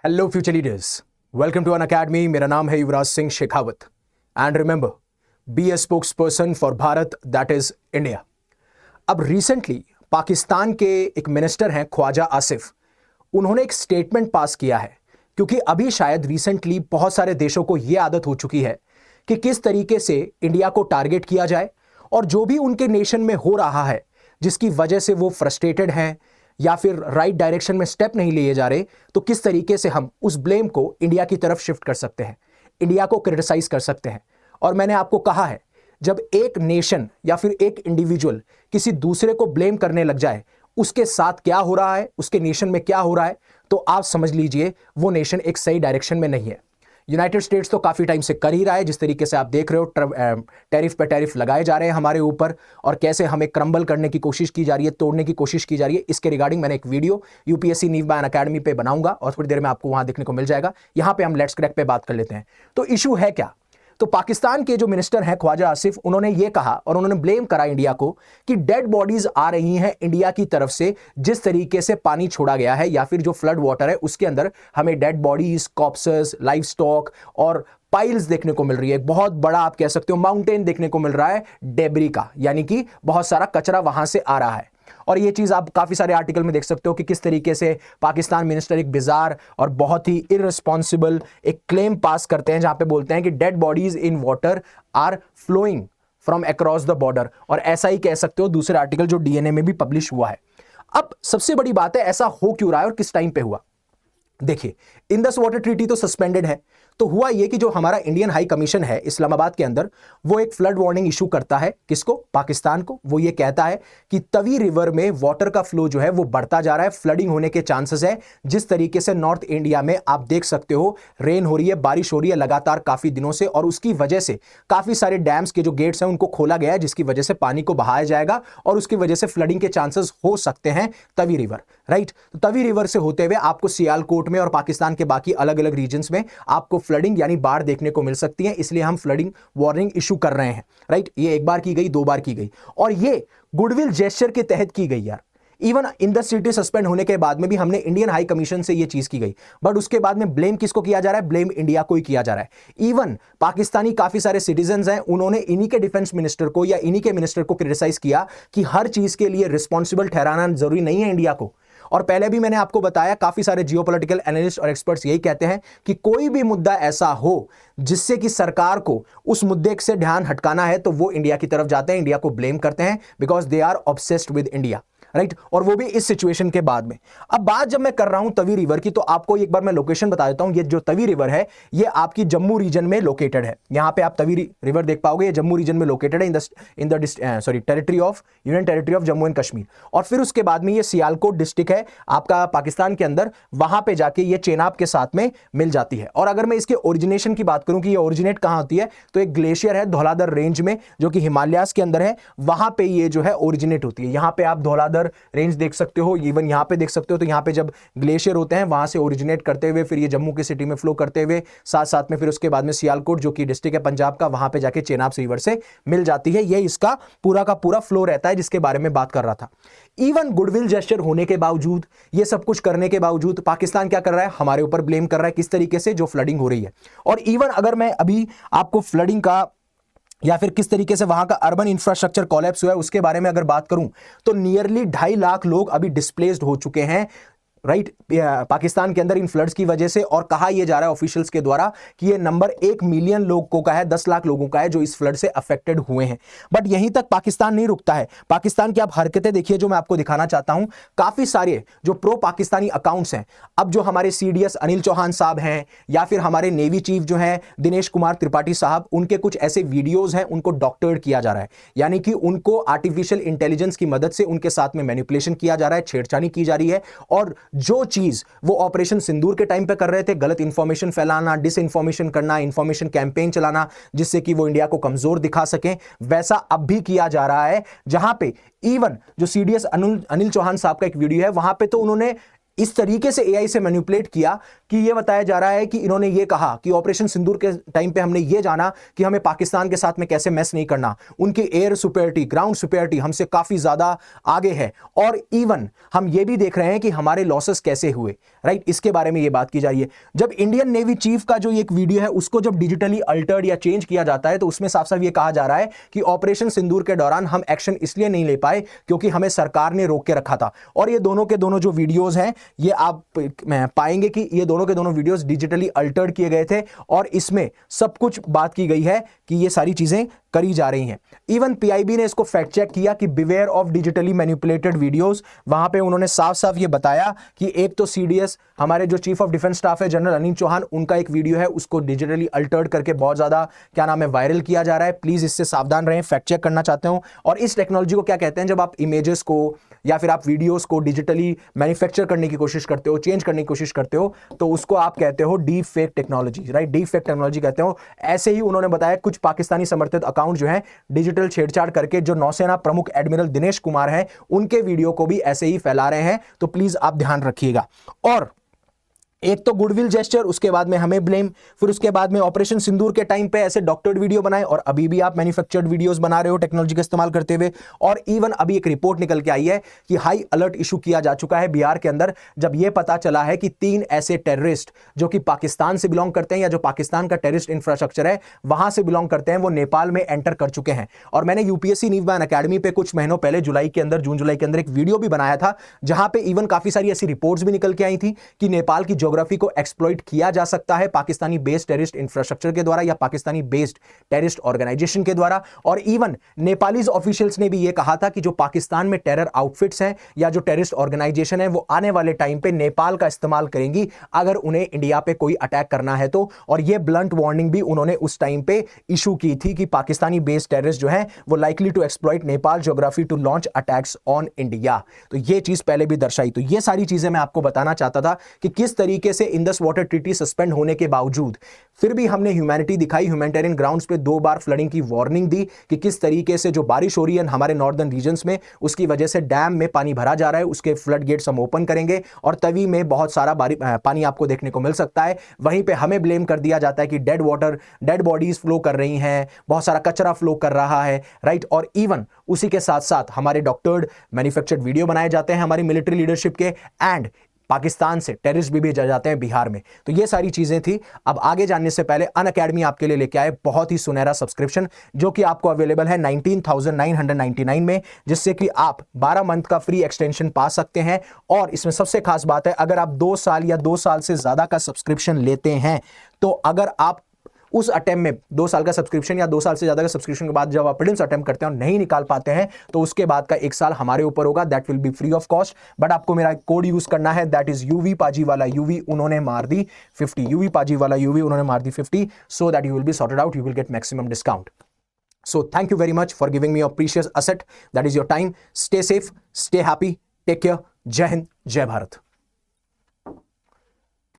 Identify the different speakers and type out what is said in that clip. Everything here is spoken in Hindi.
Speaker 1: Hello future leaders, welcome to Unacademy. मेरा नाम है Yuvraj Singh Shekhawat and remember, be a spokesperson for Bharat, that is India. अब रिसेंटली पाकिस्तान के एक मिनिस्टर हैं ख्वाजा आसिफ, उन्होंने एक स्टेटमेंट पास किया है, क्योंकि अभी शायद रिसेंटली बहुत सारे देशों को यह आदत हो चुकी है कि किस तरीके से इंडिया को टारगेट किया जाए और जो भी उनके नेशन में हो रहा है जिसकी वजह से वो फ्रस्ट्रेटेड हैं या फिर राइट डायरेक्शन में स्टेप नहीं लिए जा रहे, तो किस तरीके से हम उस ब्लेम को इंडिया की तरफ शिफ्ट कर सकते हैं, इंडिया को क्रिटिसाइज कर सकते हैं। और मैंने आपको कहा है, जब एक नेशन या फिर एक इंडिविजुअल किसी दूसरे को ब्लेम करने लग जाए, उसके साथ क्या हो रहा है, उसके नेशन में क्या हो रहा है, तो आप समझ लीजिए वो नेशन एक सही डायरेक्शन में नहीं है। यूनाइटेड स्टेट्स तो काफ़ी टाइम से कर ही रहा है, जिस तरीके से आप देख रहे हो टैरिफ पे टैरिफ लगाए जा रहे हैं हमारे ऊपर और कैसे हमें क्रम्बल करने की कोशिश की जा रही है, तोड़ने की कोशिश की जा रही है। इसके रिगार्डिंग मैंने एक वीडियो यूपीएससी नीव बाय अकेडमी पे बनाऊंगा और थोड़ी देर में आपको वहां देखने को मिल जाएगा। यहां पे हम लेट्स क्रैक पे बात कर लेते हैं। तो इशू है क्या? तो पाकिस्तान के जो मिनिस्टर हैं ख्वाजा आसिफ, उन्होंने ये कहा और उन्होंने ब्लेम करा इंडिया को कि डेड बॉडीज आ रही हैं इंडिया की तरफ से, जिस तरीके से पानी छोड़ा गया है या फिर जो फ्लड वाटर है उसके अंदर हमें dead bodies, corpses, live stock और पाइल्स देखने को मिल रही है। एक बहुत बड़ा आप कह सकते हो माउंटेन देखने को मिल रहा है डेब्री का, यानी कि बहुत सारा कचरा वहां से आ रहा है। और ये चीज आप काफी सारे आर्टिकल में देख सकते हो कि किस तरीके से पाकिस्तान मिनिस्टर एक बिजार और बहुत ही इररिस्पॉन्सिबल एक क्लेम पास करते हैं, जहां पे बोलते हैं कि dead bodies in water are flowing from across the border. और ऐसा ही कह सकते हो दूसरे आर्टिकल जो डीएनए में भी पब्लिश हुआ है। अब सबसे बड़ी बात है, ऐसा हो क्यों रहा है और किस टाइम पे हुआ? देखिए, इंडस वाटर ट्रीटी तो सस्पेंडेड है, तो हुआ यह कि जो हमारा इंडियन हाई कमीशन है इस्लामाबाद के अंदर, वो एक फ्लड वार्निंग इशू करता है। किसको? पाकिस्तान को। वो ये कहता है कि तवी रिवर में वाटर का फ्लो जो है वो बढ़ता जा रहा है, फ्लडिंग होने के चांसेस है। जिस तरीके से नॉर्थ इंडिया में आप देख सकते हो रेन हो रही है, बारिश हो रही है लगातार काफी दिनों से, और उसकी वजह से काफी सारे डैम्स के जो गेट्स हैं उनको खोला गया है, जिसकी वजह से पानी को बहाया जाएगा और उसकी वजह से फ्लडिंग के चांसेस हो सकते हैं तवी रिवर, राइट। तो तवी रिवर से होते हुए आपको सियालकोट में और पाकिस्तान के बाकी अलग अलग रीजन्स में आपको फ्लडिंग यानी बाढ़ देखने को मिल सकती है। इसलिए हम फ्लडिंग वार्निंग इशू कर रहे हैं, राइट। ये एक बार की गई, दो बार की गई, और ये गुडविल जेस्चर के तहत की गई यार। इवन इंडस ट्रीटी सस्पेंड होने के बाद में भी हमने इंडियन हाई कमीशन से ये चीज की गई, बट उसके बाद में ब्लेम किसको किया जा रहा है? ब्लेम इंडिया को ही किया जा रहा है। इवन पाकिस्तानी काफी सारे सिटीजंस हैं, उन्होंने इन्हीं के डिफेंस मिनिस्टर को या इन्हीं के मिनिस्टर को क्रिटिसाइज किया कि हर चीज के लिए रिस्पॉन्सिबल ठहराना जरूरी नहीं है इंडिया को। और पहले भी मैंने आपको बताया, काफी सारे जियोपॉलिटिकल एनालिस्ट और एक्सपर्ट्स यही कहते हैं कि कोई भी मुद्दा ऐसा हो जिससे कि सरकार को उस मुद्दे से ध्यान हटकाना है, तो वो इंडिया की तरफ जाते हैं, इंडिया को ब्लेम करते हैं, because they are obsessed with India, right. और वो भी इस सिचुएशन के बाद में। अब बात जब मैं कर रहा हूं तवी रिवर की, तो आपको एक बार मैं लोकेशन बता देता हूं। ये जो तवी रिवर है ये आपकी जम्मू रीजन में लोकेटेड है। यहां पे आप तवी रिवर देख पाओगे, ये जम्मू रीजन में लोकेटेड है, in the territory of union territory of Jammu and Kashmir. और फिर उसके बाद में ये सियालकोट डिस्ट्रिक्ट है आपका पाकिस्तान के अंदर, वहां पे जाके ये चेनाब के साथ में मिल जाती है। और अगर मैं इसके ओरिजिनेशन की बात करूं कि ये ओरिजिनेट कहां होती है, तो एक ग्लेशियर है धौलाधर रेंज में, जो कि हिमालयाज के अंदर है, वहां पे ये जो है ओरिजिनेट होती है। यहां पे आप धौलाधर रेंज देख सकते हो, इवन यहां पे देख सकते हो। तो यहां पे जब ग्लेशियर होते हैं वहां से ओरिजिनेट करते हुए फिर ये जम्मू की सिटी में फ्लो करते हुए साथ साथ में फिर उसके बाद में सियालकोट जो कि डिस्ट्रिक्ट है पंजाब का, वहां पे जाके चेनाब रिवर से मिल जाती है। ये इसका पूरा का पूरा फ्लो रहता है, जिसके बारे में बात कर रहा था। इवन गुडविल जेस्चर होने के बावजूद, ये सब कुछ करने के बावजूद, पाकिस्तान क्या कर रहा है? हमारे ऊपर ब्लेम कर रहा है किस तरीके से, जो फ्लडिंग हो रही है। और इवन अगर मैं अभी आपको फ्लडिंग का या फिर किस तरीके से वहां का अर्बन इंफ्रास्ट्रक्चर कोलैप्स हुआ है उसके बारे में अगर बात करूं, तो नियरली 2.5 लाख लोग अभी डिस्प्लेस्ड हो चुके हैं, राइट, पाकिस्तान के अंदर इन फ्लड्स की वजह से। और कहा यह जा रहा है ऑफिशियल्स के द्वारा कि यह नंबर 1 मिलियन लोगों का है, 10 लाख लोगों का है जो इस फ्लड से अफेक्टेड हुए हैं। बट यहीं तक पाकिस्तान नहीं रुकता है। पाकिस्तान की आप हरकतें देखिए जो मैं आपको दिखाना चाहता हूं। काफी सारे जो प्रो पाकिस्तानी अकाउंट्स हैं, अब जो हमारे सीडीएस अनिल चौहान साहब हैं या फिर हमारे नेवी चीफ जो हैं दिनेश कुमार त्रिपाठी साहब, उनके कुछ ऐसे वीडियोज हैं, उनको डॉक्टर्ड किया जा रहा है, यानी कि उनको आर्टिफिशियल इंटेलिजेंस की मदद से उनके साथ में मैनिपुलेशन किया जा रहा है, छेड़छाड़ी की जा रही है। और जो चीज वो ऑपरेशन सिंदूर के टाइम पे कर रहे थे, गलत इंफॉर्मेशन फैलाना, डिस इंफॉर्मेशन करना, इंफॉर्मेशन कैंपेन चलाना जिससे कि वो इंडिया को कमजोर दिखा सकें, वैसा अब भी किया जा रहा है। जहां पे इवन जो सीडीएस अनिल चौहान साहब का एक वीडियो है, वहां पे तो उन्होंने इस तरीके से एआई से मैनिपुलेट किया कि ये बताया जा रहा है कि इन्होंने ये कहा कि ऑपरेशन सिंदूर के टाइम पे हमने ये जाना कि हमें पाकिस्तान के साथ में कैसे मैस नहीं करना, उनकी एयर सुपेरिटी, ग्राउंड सुपेरिटी हमसे काफी ज्यादा आगे है, और इवन हम ये भी देख रहे हैं कि हमारे लॉसेस कैसे हुए, राइट। इसके बारे में ये बात की जा रही है। जब इंडियन नेवी चीफ का जो एक वीडियो है उसको जब डिजिटली अल्टर्ड या चेंज किया जाता है तो उसमें साफ साफ ये कहा जा रहा है कि ऑपरेशन सिंदूर के दौरान हम एक्शन इसलिए नहीं ले पाए क्योंकि हमें सरकार ने रोक के रखा था। और ये दोनों के दोनों जो वीडियोस हैं ये आप पाएंगे कि ये दोनों के दोनों वीडियोस डिजिटली अल्टर्ड किए गए थे और इसमें सब कुछ बात की गई है कि ये सारी चीजें करी जा रही हैं। इवन पीआईबी ने इसको फैक्ट चेक किया कि beware of digitally manipulated videos. वहां पे उन्होंने साफ साफ ये बताया कि एक तो सीडीएस हमारे जो चीफ ऑफ डिफेंस स्टाफ है जनरल अनिल चौहान, उनका एक वीडियो है उसको डिजिटली अल्टर्ड करके बहुत ज्यादा क्या नाम है वायरल किया जा रहा है। प्लीज इससे सावधान रहें, फैक्ट चेक करना चाहते हो। और इस टेक्नोलॉजी को क्या कहते हैं, जब आप इमेजेस को या फिर आप वीडियोस को डिजिटली मैन्युफैक्चर करने की कोशिश करते हो, चेंज करने की कोशिश करते हो, तो उसको आप कहते हो deep fake technology, right. Deep fake technology कहते हो। ऐसे ही उन्होंने बताया कुछ पाकिस्तानी समर्थित अकाउंट जो है डिजिटल छेड़छाड़ करके जो नौसेना प्रमुख एडमिरल दिनेश कुमार हैं उनके वीडियो को भी ऐसे ही फैला रहे हैं। तो प्लीज आप ध्यान रखिएगा। और एक तो गुडविल जेस्चर, उसके बाद में हमें ब्लेम, फिर उसके बाद में ऑपरेशन सिंदूर के टाइम पे ऐसे डॉक्टर्ड वीडियो बनाए और अभी भी आप मैन्युफैक्चर्ड वीडियोस बना रहे हो टेक्नोलॉजी का इस्तेमाल करते हुए। और इवन अभी एक रिपोर्ट निकल के आई है कि हाई अलर्ट इशू किया जा चुका है बिहार के अंदर, जब यह पता चला है कि 3 ऐसे टेररिस्ट जो कि पाकिस्तान से बिलोंग करते हैं या जो पाकिस्तान का टेररिस्ट इंफ्रास्ट्रक्चर है वहां से बिलोंग करते हैं, वो नेपाल में एंटर कर चुके हैं। और मैंने यूपीएससी न्यूज़ अकेडमी पे कुछ महीनों पहले जुलाई के अंदर, जून जुलाई के अंदर एक वीडियो भी बनाया था जहां पे इवन काफी सारी ऐसी रिपोर्ट्स भी निकल के आई थी कि नेपाल की ज्योग्राफी को एक्सप्लोइट किया जा सकता है पाकिस्तानी बेस्ड टेररिस्ट इंफ्रास्ट्रक्चर के द्वारा या पाकिस्तानी बेस्ड टेररिस्ट ऑर्गेनाइजेशन के द्वारा। और इवन नेपालीज ऑफिशियल्स ने भी यह कहा था कि जो पाकिस्तान में टेरर आउटफिट्स हैं या जो टेररिस्ट ऑर्गेनाइजेशन है वो आने वाले टाइम पे नेपाल का इस्तेमाल करेंगी अगर उन्हें इंडिया पे कोई अटैक करना है तो। और यह ब्लंट वार्निंग भी उन्होंने उस टाइम पे इशू की थी कि पाकिस्तानी बेस्ड टेररिस्ट जो है वो likely to exploit Nepal geography to launch attacks on India. तो यह चीज पहले भी दर्शाई। तो ये सारी चीजें मैं आपको बताना चाहता था कि किस तरीके से इंडस वाटर ट्रीटी सस्पेंड होने के बावजूद फिर भी हमने ह्यूमैनिटी दिखाई, ह्यूमैनिटेरियन ग्राउंड्स पे 2 बार फ्लडिंग की वार्निंग दी कि किस तरीके से जो बारिश हो रही है हमारे नॉर्दर्न रीजन्स में उसकी वजह से डैम में पानी भरा जा रहा है, उसके फ्लड गेट्स हम ओपन करेंगे और तवी में बहुत सारा पानी आपको देखने को मिल सकता है। वहीं पे हमें ब्लेम कर दिया जाता है कि डेड बॉडीज फ्लो कर रही हैं, बहुत सारा कचरा फ्लो कर रहा है, राइट। और इवन उसी के साथ साथ हमारे डॉक्टर्ड मैन्युफैक्चर्ड वीडियो बनाए जाते हैं हमारी मिलिट्री लीडरशिप के, एंड पाकिस्तान से टेररिस्ट भी भेजे जाते हैं बिहार में। तो ये सारी चीजें थी। अब आगे जानने से पहले अनअकैडमी आपके लिए लेके आए बहुत ही सुनहरा सब्सक्रिप्शन जो कि आपको अवेलेबल है 19,999 में, जिससे कि आप 12 मंथ का फ्री एक्सटेंशन पा सकते हैं। और इसमें सबसे खास बात है, अगर आप 2 साल या 2 साल से ज्यादा का सब्सक्रिप्शन लेते हैं तो अगर आप उस अटेम्प्ट में 2 साल का सब्सक्रिप्शन या 2 साल से ज्यादा का सब्सक्रिप्शन के बाद जब आप प्रीलिम्स अटेम्प्ट करते हैं और नहीं निकाल पाते हैं तो उसके बाद का 1 साल हमारे ऊपर होगा, that will be free of cost. But आपको मेरा कोड यूज करना है, दैट इज यूवी पाजी वाला यूवी, उन्होंने मार दी 50, यूवी पाजी वाला यूवी उन्होंने मार दी 50, so that you will be sorted out, you will get maximum discount. So thank you very much for giving me your precious asset, that is your time. Stay safe, stay happy, take care. जय हिंद, जय भारत।